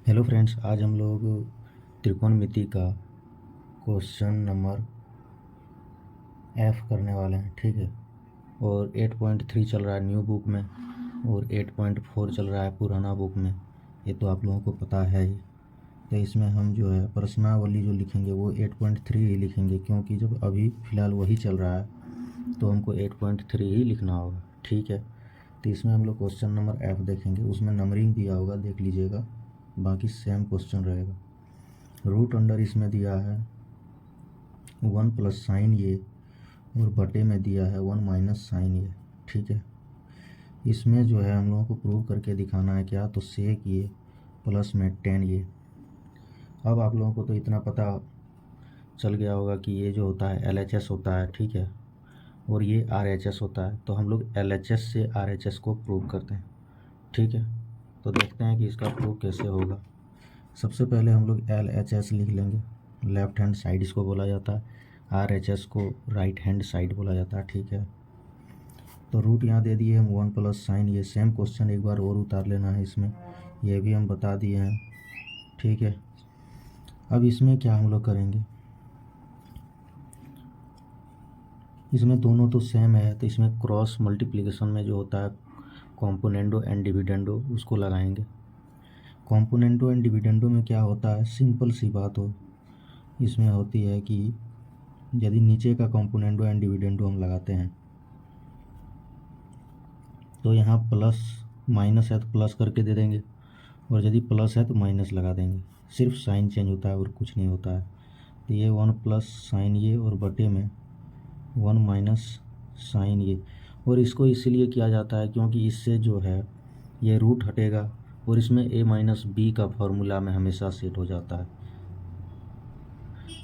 Hello friends, आज हम लोग त्रिकोणमिति का क्वेश्चन नंबर एफ करने वाले हैं। ठीक है। और 8.3 चल रहा है न्यू बुक में और 8.4 चल रहा है पुराना बुक में। ये तो आप लोगों को पता है ही। तो इसमें हम जो है प्रश्नावली जो लिखेंगे वो 8.3 ही लिखेंगे, क्योंकि जब अभी फ़िलहाल वही चल रहा है तो हमको 8.3 ही लिखना होगा। ठीक है। तो इसमें हम लोग क्वेश्चन नंबर एफ देखेंगे, उसमें नंबरिंग दिया होगा, देख लीजिएगा। बाकी सेम क्वेश्चन रहेगा। रूट अंडर इसमें दिया है 1 प्लस साइन ये और बटे में दिया है 1 माइनस साइन ये। ठीक है। इसमें जो है हम लोगों को प्रूव करके दिखाना है क्या, तो सेक ये प्लस में 10 ये। अब आप लोगों को तो इतना पता चल गया होगा कि ये जो होता है LHS होता है। ठीक है। और ये RHS होता है, तो हम लोग LHS से RHS को प्रूव करते हैं। ठीक है। तो देखते हैं कि इसका प्रूव कैसे होगा। सबसे पहले हम लोग LHS लिख लेंगे, लेफ्ट हैंड साइड इसको बोला जाता है। RHS को राइट हैंड साइड बोला जाता है। ठीक है। तो रूट यहाँ दे दिए हम 1 प्लस साइन ये। सेम क्वेश्चन एक बार और उतार लेना है इसमें, ये भी हम बता दिए हैं। ठीक है। अब इसमें क्या हम लोग करेंगे, इसमें दोनों तो सेम है, तो इसमें क्रॉस मल्टीप्लिकेशन में जो होता है कॉम्पोनेंडो एंड डिविडेंडो उसको लगाएंगे। कॉम्पोनेंडो एंड डिविडेंडो में क्या होता है, सिंपल सी बात हो इसमें होती है कि यदि नीचे का कॉम्पोनेंडो एंड डिविडेंडो हम लगाते हैं तो यहाँ प्लस माइनस है तो प्लस करके दे देंगे, और यदि प्लस है तो माइनस लगा देंगे। सिर्फ साइन चेंज होता है और कुछ नहीं होता है। तो ये 1 प्लस साइन ये और बटे में 1 माइनस साइन ये। और इसको इसीलिए किया जाता है क्योंकि इससे जो है ये रूट हटेगा और इसमें a माइनस बी का फॉर्मूला में हमेशा सेट हो जाता है।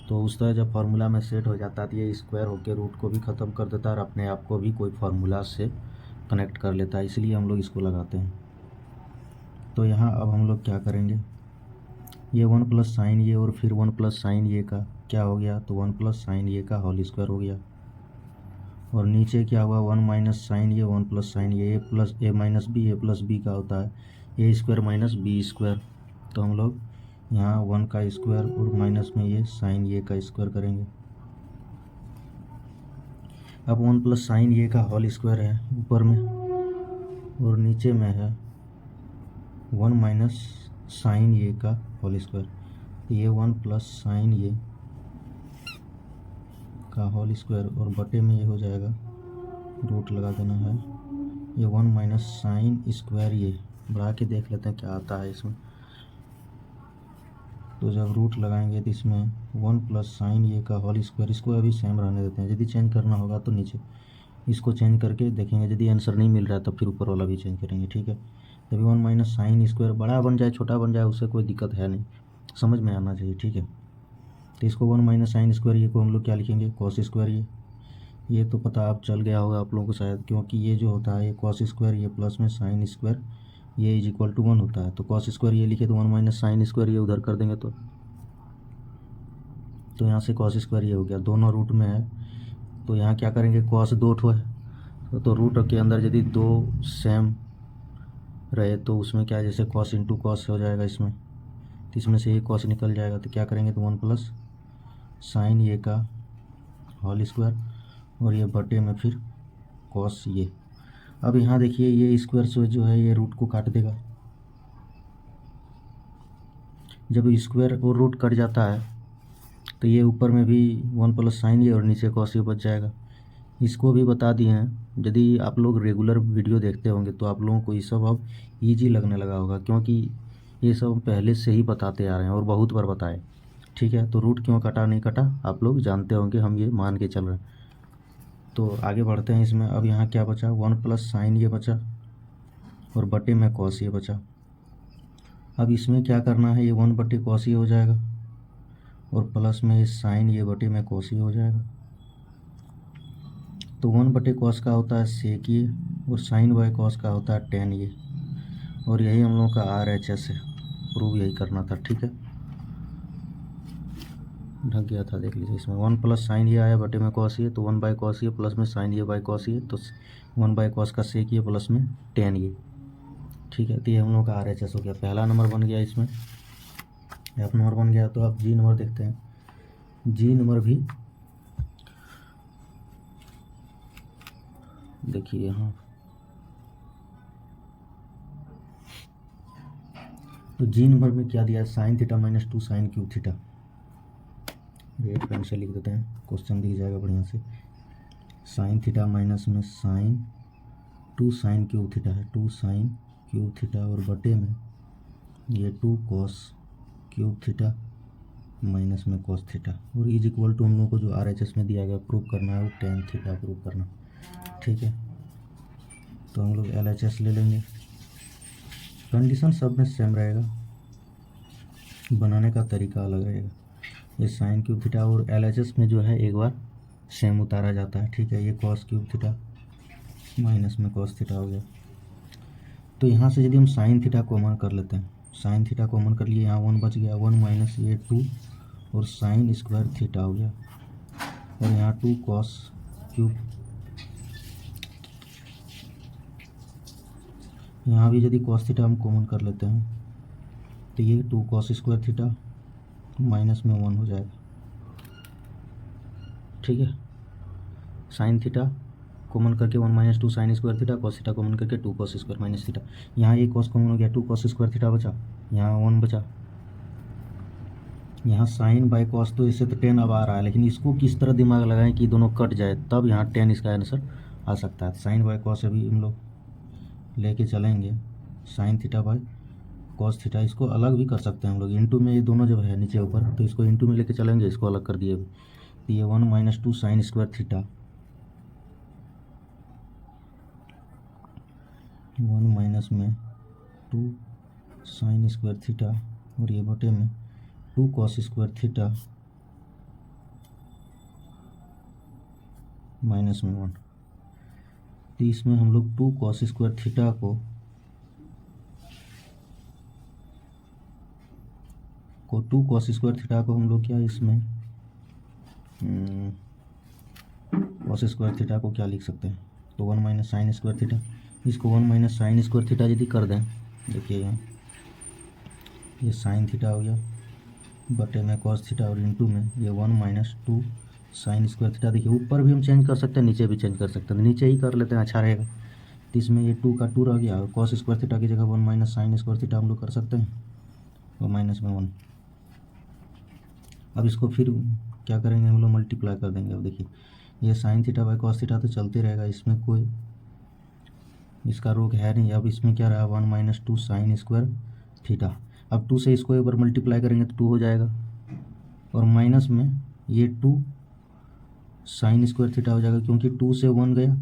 तो उस तरह जब फार्मूला में सेट हो जाता है तो ये स्क्वायर होकर रूट को भी ख़त्म कर देता है और अपने आप को भी कोई फार्मूला से कनेक्ट कर लेता है, इसलिए हम लोग इसको लगाते हैं। तो यहाँ अब हम लोग क्या करेंगे, ये 1 प्लस साइन ये और फिर 1 प्लस साइन ये का क्या हो गया, तो 1 प्लस साइन ये का होल स्क्वायर हो गया। और नीचे क्या हुआ, 1 माइनस साइन ये 1 प्लस साइन ये प्लस ए माइनस बी, ए प्लस बी का होता है ए स्क्वायर माइनस बी स्क्वायर। तो हम लोग यहाँ 1 का स्क्वायर और माइनस में ये साइन ये का स्क्वायर करेंगे। अब 1 प्लस साइन ये का होल स्क्वायर है ऊपर में और नीचे में है 1 माइनस साइन ये का होल स्क्वायर। तो ये 1 प्लस साइन ये का होल स्क्वायर और बटे में ये हो जाएगा, रूट लगा देना है, ये 1 माइनस साइन स्क्वायर ये। बढ़ा के देख लेते हैं क्या आता है इसमें। तो जब रूट लगाएंगे तो इसमें 1 प्लस साइन ये का होल स्क्वायर, इसको अभी सेम रहने देते हैं। यदि चेंज करना होगा तो नीचे इसको चेंज करके देखेंगे, यदि आंसर नहीं मिल रहा है तो फिर ऊपर वाला भी चेंज करेंगे। ठीक है। तभी 1 माइनस साइन स्क्वायर बड़ा बन जाए छोटा बन जाए उससे कोई दिक्कत है नहीं, समझ में आना चाहिए। ठीक है। तो इसको 1 माइनस साइन स्क्वायर ये को हम लोग क्या लिखेंगे, कॉस स्क्वायर ये तो पता आप चल गया होगा आप लोगों को शायद, क्योंकि ये जो होता है ये कॉस स्क्वायर ये प्लस में साइन स्क्वायर ये इज इक्वल टू 1 होता है। तो कॉस स्क्वायर ये लिखे तो 1 माइनस साइन स्क्वायर ये उधर कर देंगे तो यहाँ से कॉस स्क्वायर ये हो गया, दोनों रूट में है। तो यहाँ क्या करेंगे, कॉस दो ठो है तो रूट के अंदर यदि दो सेम रहे तो उसमें क्या है, जैसे कॉस इंटू कॉस हो जाएगा इसमें, तो इसमें से एक कॉस निकल जाएगा। तो क्या करेंगे, तो 1 प्लस साइन ये का होल स्क्वायर और ये बटे में फिर कॉस ये। अब यहाँ देखिए ये स्क्वायर से जो है ये रूट को काट देगा। जब स्क्वायर और रूट कट जाता है तो ये ऊपर में भी 1 प्लस साइन ये और नीचे कॉस ये बच जाएगा। इसको भी बता दिए हैं, यदि आप लोग रेगुलर वीडियो देखते होंगे तो आप लोगों को ये सब अब ईजी लगने लगा होगा, क्योंकि ये सब पहले से ही बताते आ रहे हैं और बहुत बार बताए। ठीक है। तो रूट क्यों कटा नहीं कटा आप लोग जानते होंगे, हम ये मान के चल रहे हैं। तो आगे बढ़ते हैं इसमें। अब यहाँ क्या बचा, 1 प्लस साइन ये बचा और बटे में कॉस ये बचा। अब इसमें क्या करना है, ये 1 बटे कॉस ये हो जाएगा और प्लस में ये साइन ये बटे में कॉस ये हो जाएगा। तो 1 बटे कॉस का होता है सेक ये और साइन बाय कॉस का होता है टेन ये। और यही हम लोग का RHS है, प्रूव यही करना था। ठीक है। ढक गया था देख लीजिए इसमें 1 प्लस साइन ये आया बटे में कॉस ये, तो 1 बाय कॉस ये प्लस में साइन ये बाय कॉस ये, तो 1 बाय कॉस का सेक ये प्लस में टेन ये। ठीक है। तो ये हम लोग का RHS हो गया, पहला नंबर बन गया इसमें। एफ नंबर बन गया। तो अब जी नंबर देखते हैं। जी नंबर भी देखिए यहाँ, तो जी नंबर में क्या दिया है, sine theta minus 2 sine cube theta. Red pen से लिख देते हैं, क्वेश्चन दिख जाएगा बढ़िया से। साइन थीटा माइनस में साइन 2 साइन क्यूब थीटा है, 2 साइन क्यूब थीटा, और बटे में ये 2 कॉस क्यूब थीटा माइनस में कॉस थीटा, और इज इक्वल टू हम लोग को जो RHS में दिया गया प्रूव करना है वो टेन थीटा प्रूव करना। ठीक है, तो हम लोग LHS ले लेंगे। कंडीशन सब में सेम रहेगा, बनाने का तरीका अलग रहेगा। ये साइन क्यूब थीटा और LHS में जो है एक बार सेम उतारा जाता है। ठीक है, ये कॉस क्यूब थीटा माइनस में कॉस थीटा हो गया। तो यहाँ से यदि हम साइन थीटा कॉमन कर लेते हैं, साइन थीटा कॉमन कर लिए, यहाँ 1 बच गया, 1 माइनस ये 2 और साइन स्क्वायर थीटा हो गया, और यहाँ 2 कॉस क्यूब। यहाँ भी यदि कॉस थीटा हम कॉमन कर लेते हैं तो ये 2 कॉस स्क्वायर थीटा माइनस में 1 हो जाएगा। ठीक है, साइन थीटा कॉमन करके 1 minus 2 sine square theta, cos theta common करके 2 कॉस स्क्वायर माइनस थीटा। यहाँ ये कॉस कॉमन हो गया, 2 कॉस स्क्वायर थीटा बचा, यहाँ 1 बचा। यहाँ साइन बाई कॉस, तो इससे तो 10 अब आ रहा है, लेकिन इसको किस तरह दिमाग लगाएं कि दोनों कट जाए, तब यहाँ 10 इसका आंसर आ सकता है। साइन बाई कॉस अभी हम लोग लेके चलेंगे, sine theta by cos theta, इसको अलग भी कर सकते हैं हम लोग, इंटू में ये दोनों जब है नीचे ऊपर, तो इसको इंटू में लेके चलेंगे, इसको अलग कर दिए। तो ये 1 minus 2 sine square theta, 1 minus में 2 साइन स्क्वायर थीटा, और ये बटे में 2 कॉस स्क्वायर थीटा माइनस में 1। तो इसमें हम लोग 2 कॉस स्क्वायर थीटा को 2 कॉस स्क्वायर थीटा को हम लोग क्या इसमें कॉस स्क्वायर थीटा को क्या लिख सकते हैं, तो 1 माइनस साइन स्क्वायर थीटा, इसको 1 माइनस साइन स्क्वायर थीटा यदि कर दें, देखिए यहाँ ये साइन थीटा हो गया, बटे में कॉस थीटा, और इंटू में ये 1 माइनस 2 साइन स्क्वायर थीटा। देखिए ऊपर भी हम चेंज कर सकते हैं, नीचे भी चेंज कर सकते हैं, नीचे ही कर लेते हैं, अच्छा रहेगा। तो इसमें ये 2 का 2 रह गया, और कॉस स्क्वायर थीटा की जगह 1 माइनस साइन स्क्वायर थीटा हम लोग कर सकते हैं, और माइनस में 1। अब इसको फिर क्या करेंगे, हम लोग मल्टीप्लाई कर देंगे। अब देखिए ये sine theta by cos theta तो चलते रहेगा, इसमें कोई इसका रोक है नहीं। अब इसमें क्या रहा, 1 माइनस 2 साइन स्क्वायर थीटा। अब 2 से इसको एक बार मल्टीप्लाई करेंगे तो 2 हो जाएगा, और माइनस में ये 2 साइन स्क्वायर थीटा हो जाएगा, क्योंकि 2 से 1 गया।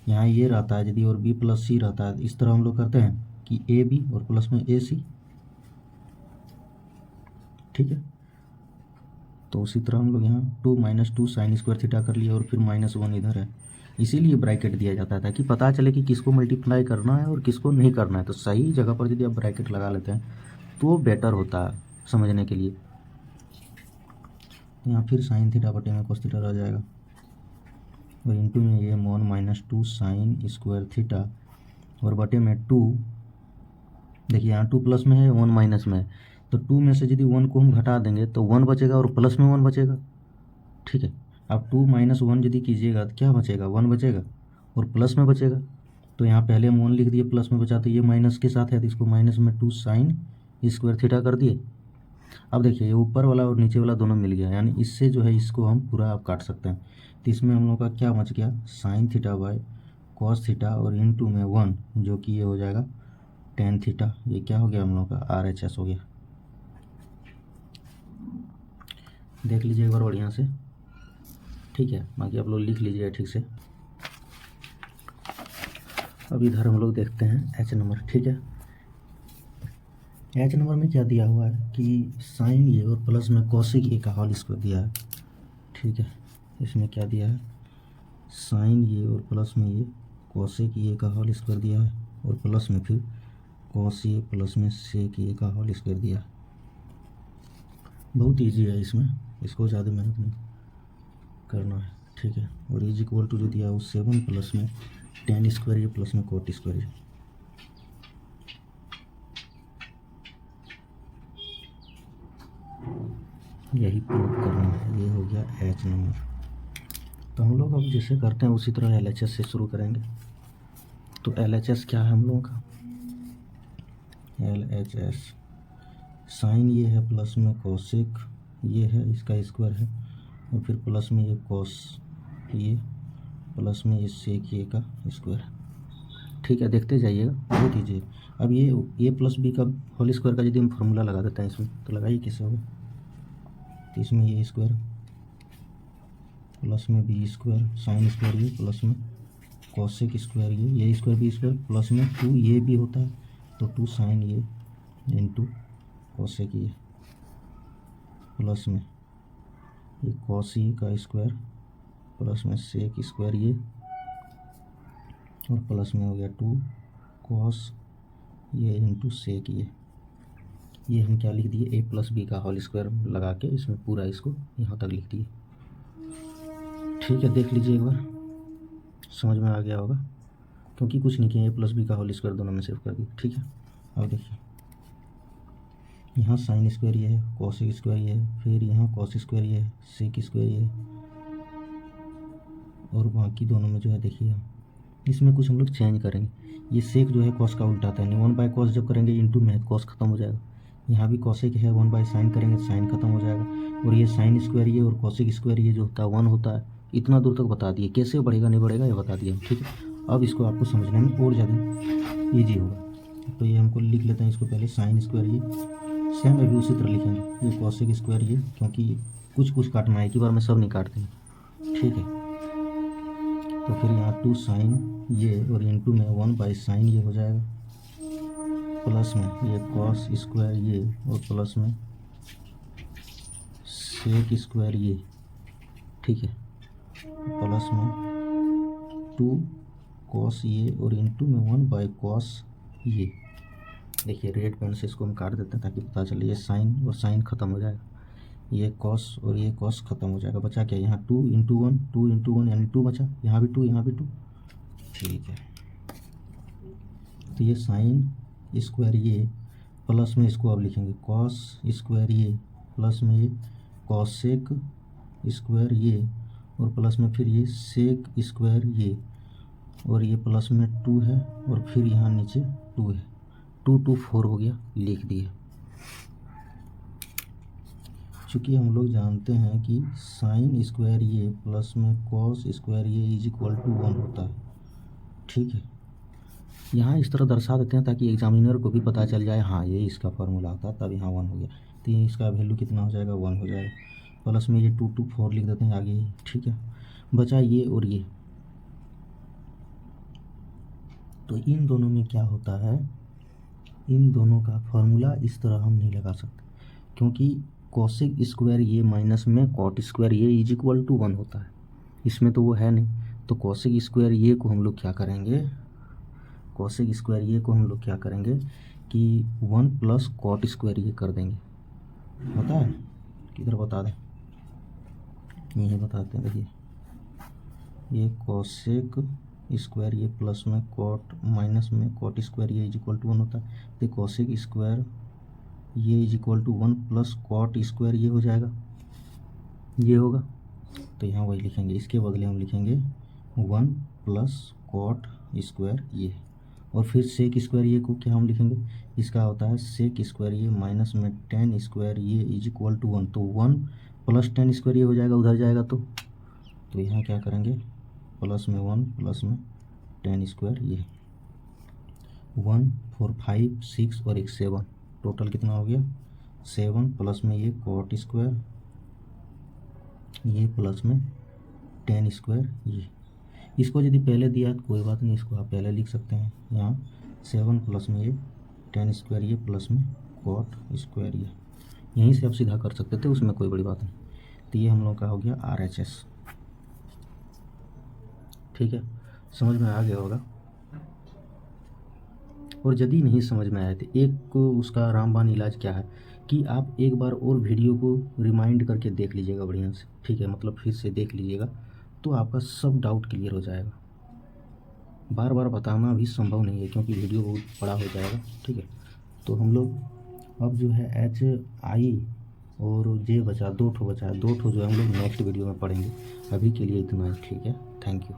यहाँ ये रहता है यदि, और बी प्लस सी रहता है, इस तरह हम लोग करते हैं कि ए बी और प्लस में ए सी। ठीक है, तो उसी तरह हम लोग यहाँ 2 माइनस 2 साइन स्क्वायर थीटा कर लिए, और फिर माइनस 1 इधर है, इसीलिए ब्रैकेट दिया जाता है ताकि पता चले कि किसको मल्टीप्लाई करना है और किसको नहीं करना है। तो सही जगह पर यदि आप ब्रैकेट लगा लेते हैं तो बेटर होता है समझने के लिए। यहाँ फिर साइन थीटा बटे में कोस थीटा रह जाएगा, और इंटू में ये 1 माइनस 2 साइन स्क्वायर थीटा, और बटे में 2, देखिए यहाँ 2 प्लस में है, 1 माइनस में है, तो 2 में से यदि 1 को हम घटा देंगे तो 1 बचेगा, और प्लस में 1 बचेगा। ठीक है, अब 2 माइनस 1 यदि कीजिएगा तो क्या बचेगा, 1 बचेगा, और प्लस में बचेगा। तो यहाँ पहले हम 1 लिख दिए, प्लस में बचा, तो ये माइनस के साथ है, तो इसको माइनस में 2 साइन स्क्वायर थीटा कर दिए। अब देखिए ये ऊपर वाला और नीचे वाला दोनों मिल गया, यानी इससे जो है इसको हम पूरा आप काट सकते हैं। तो इसमें हम लोग का क्या बच गया, sine theta by cos theta, और इंटू में 1, जो कि ये हो जाएगा टेन थीटा। ये क्या हो गया हम लोग का, RHS हो गया। देख लीजिए एक बार बढ़िया से। ठीक है, बाकी आप लोग लिख लीजिए ठीक से। अब इधर हम लोग देखते हैं H नंबर। ठीक है, H नंबर में क्या दिया हुआ है कि साइन ये और प्लस में कॉसिक ए का होल स्क्वायर दिया है। ठीक है, इसमें क्या दिया है, साइन ये और प्लस में ये कॉसिक ए का होल स्क्वायर दिया है, और प्लस में फिर कॉस ए प्लस में सेक ए का होल स्क्वायर दिया है। बहुत ईजी है, इसमें इसको ज़्यादा मेहनत नहीं करना है। ठीक है, और इज इक्वल टू जो दिया है वो 7 प्लस में टेन स्क्वायर ए प्लस में कोट स्क्वायर ए। यही प्रूव करना है। ये हो गया एच नंबर। तो हम लोग अब जैसे करते हैं उसी तरह LHS से शुरू करेंगे। तो LHS क्या है हम लोगों का? LHS साइन ये है, प्लस में कोसेक ये है, इसका स्क्वायर है, और फिर प्लस में ये कॉस ये, प्लस में ये सेक ये का स्क्वायर है। ठीक है, देखते जाइएगा, वो कीजिए। अब ये प्लस बी का होल स्क्वायर का यदि हम फार्मूला लगा देते हैं इसमें, तो लगाइए कैसे होगा। तो इसमें ये स्क्वायर प्लस में बी स्क्वायर साइन स्क्वायर ये, प्लस में कॉसेक स्क्वायर ये स्क्वायर बी स्क्वायर, प्लस में 2 ये भी होता है तो 2 साइन ये इंटू कॉसेक ये, प्लस में ये कॉस ये का स्क्वायर, प्लस में सेक स्क्वायर ये, और प्लस में हो गया 2 कॉस ये इंटू सेक ये हम क्या लिख दिए, a प्लस बी का होल स्क्वायर लगा के इसमें पूरा इसको यहाँ तक लिख दिए। ठीक है, देख लीजिए एक बार, समझ में आ गया होगा, क्योंकि कुछ नहीं किया, a प्लस बी का होल स्क्वायर दोनों में सेव कर दिए। ठीक है, अब देखिए यहाँ साइन स्क्वायर ये है, कॉसेक स्क्वायर ये है, फिर यहाँ कॉस स्क्वायर ये है, सेक स्क्वायर ये है, और बाकी दोनों में जो है देखिए इसमें कुछ हम लोग चेंज करेंगे। ये सेक जो है कॉस का उल्टा आता है, 1 बाय कॉस जब करेंगे इंटू में कॉस खत्म हो जाएगा। यहाँ भी कॉसेक है, 1 बाय साइन करेंगे साइन खत्म हो जाएगा, और ये साइन स्क्वायर ये और कॉसेक स्क्वायर ये जो होता है 1 होता है। इतना दूर तक बता दिए, कैसे बढ़ेगा नहीं बढ़ेगा ये बता दिया। ठीक है, अब इसको आपको समझने में और ज़्यादा ईजी होगा। तो ये हमको लिख लेते हैं इसको पहले, साइन स्क्वायर ये सेम अभी उसी तरह लिखेंगे, ये कॉसेक स्क्वायर ये, क्योंकि कुछ काटना है, एक ही बार में सब नहीं काटते हैं। ठीक है, तो फिर यहाँ 2 साइन ये और इंटू में 1 बाई साइन ये हो जाएगा, प्लस में ये कॉस स्क्वायर ये, और प्लस में सेक स्क्वायर ये। ठीक है, प्लस में 2 कॉस ये और इंटू में 1 बाई कॉस ये। देखिए रेड पेन से इसको हम काट देते हैं ताकि पता चले, ये साइन और साइन खत्म हो जाएगा, ये कॉस और ये कॉस खत्म हो जाएगा। बचा क्या, यहाँ 2 इंटू 1 यानी 2 बचा, यहाँ भी 2 यहाँ भी 2। ठीक है, तो ये साइन स्क्वायर ये, प्लस में इसको अब लिखेंगे कॉस स्क्वायर ये, प्लस में ये कॉसेक स्क्वायर ये, और प्लस में फिर ये सेक स्क्वायर ये, और ये प्लस में 2 है, और फिर यहाँ नीचे 2 है, 2 2 4 हो गया, लिख दिए। चूँकि हम लोग जानते हैं कि साइन स्क्वायर ये प्लस में कॉस स्क्वायर ये इज इक्वल टू 1 होता है। ठीक है, यहाँ इस तरह दर्शा देते हैं ताकि एग्जामिनर को भी पता चल जाए, हाँ ये इसका फार्मूला आता है, तब यहाँ 1 हो गया, तो ये इसका वैल्यू कितना हो जाएगा, 1 हो जाएगा। प्लस में ये 2 2 4 लिख देते हैं आगे ही। ठीक है, बचा ये और ये, तो इन दोनों में क्या होता है, इन दोनों का फार्मूला इस तरह हम नहीं लगा सकते, क्योंकि कॉसेक स्क्वायर ये माइनस में कॉट स्क्वायर ये इज इक्वल टू 1 होता है, इसमें तो वो है नहीं। तो कॉसेक स्क्वायर ये को हम लोग क्या करेंगे, कॉसेक स्क्वायर ये को हम लोग क्या करेंगे कि 1 प्लस कॉट स्क्वायर ये कर देंगे। पता है किधर बता दें, यही बताते हैं। देखिए ये कॉसेक स्क्वायर ये प्लस में कॉट माइनस में कॉट स्क्वायर ये इज इक्वल टू 1 होता है, तो कॉसेक स्क्वायर ये is equal to 1 plus cot square ये हो जाएगा, ये होगा। तो यहाँ वही लिखेंगे, इसके बदले हम लिखेंगे 1 प्लस कॉट स्क्वायर ये, और फिर सेक स्क्वायर ये को क्या हम लिखेंगे, इसका होता है सेक स्क्वायर ये माइनस में टेन स्क्वायर ये इज इक्वल टू 1, तो 1 प्लस टेन स्क्वायर ये हो जाएगा, उधर जाएगा तो यहाँ क्या करेंगे, प्लस में 1 प्लस में टेन स्क्वायर ये, 1 4 5 6 और 1 7, टोटल कितना हो गया 7, प्लस में ये कॉट स्क्वायर ये, प्लस में टेन स्क्वायर ये। इसको यदि पहले दिया तो कोई बात नहीं, इसको आप पहले लिख सकते हैं, यहाँ 7 प्लस में ये टेन स्क्वायर ये, प्लस में कॉट स्क्वायर ये, यहीं से आप सीधा कर सकते थे, उसमें कोई बड़ी बात नहीं। तो ये हम लोग का हो गया RHS। ठीक है, समझ में आ गया होगा। और यदि नहीं समझ में आए तो एक को उसका रामबाण इलाज क्या है कि आप एक बार और वीडियो को रिमाइंड करके देख लीजिएगा बढ़िया से। ठीक है, मतलब फिर से देख लीजिएगा तो आपका सब डाउट क्लियर हो जाएगा। बार बार बताना भी संभव नहीं है क्योंकि वीडियो बहुत बड़ा हो जाएगा। ठीक है, तो हम लोग अब जो है HI और जे बचा 2 ठो बचा है, 2 ठो जो है हम लोग नेक्स्ट वीडियो में पढ़ेंगे। अभी के लिए इतना ही, ठीक है। Thank you.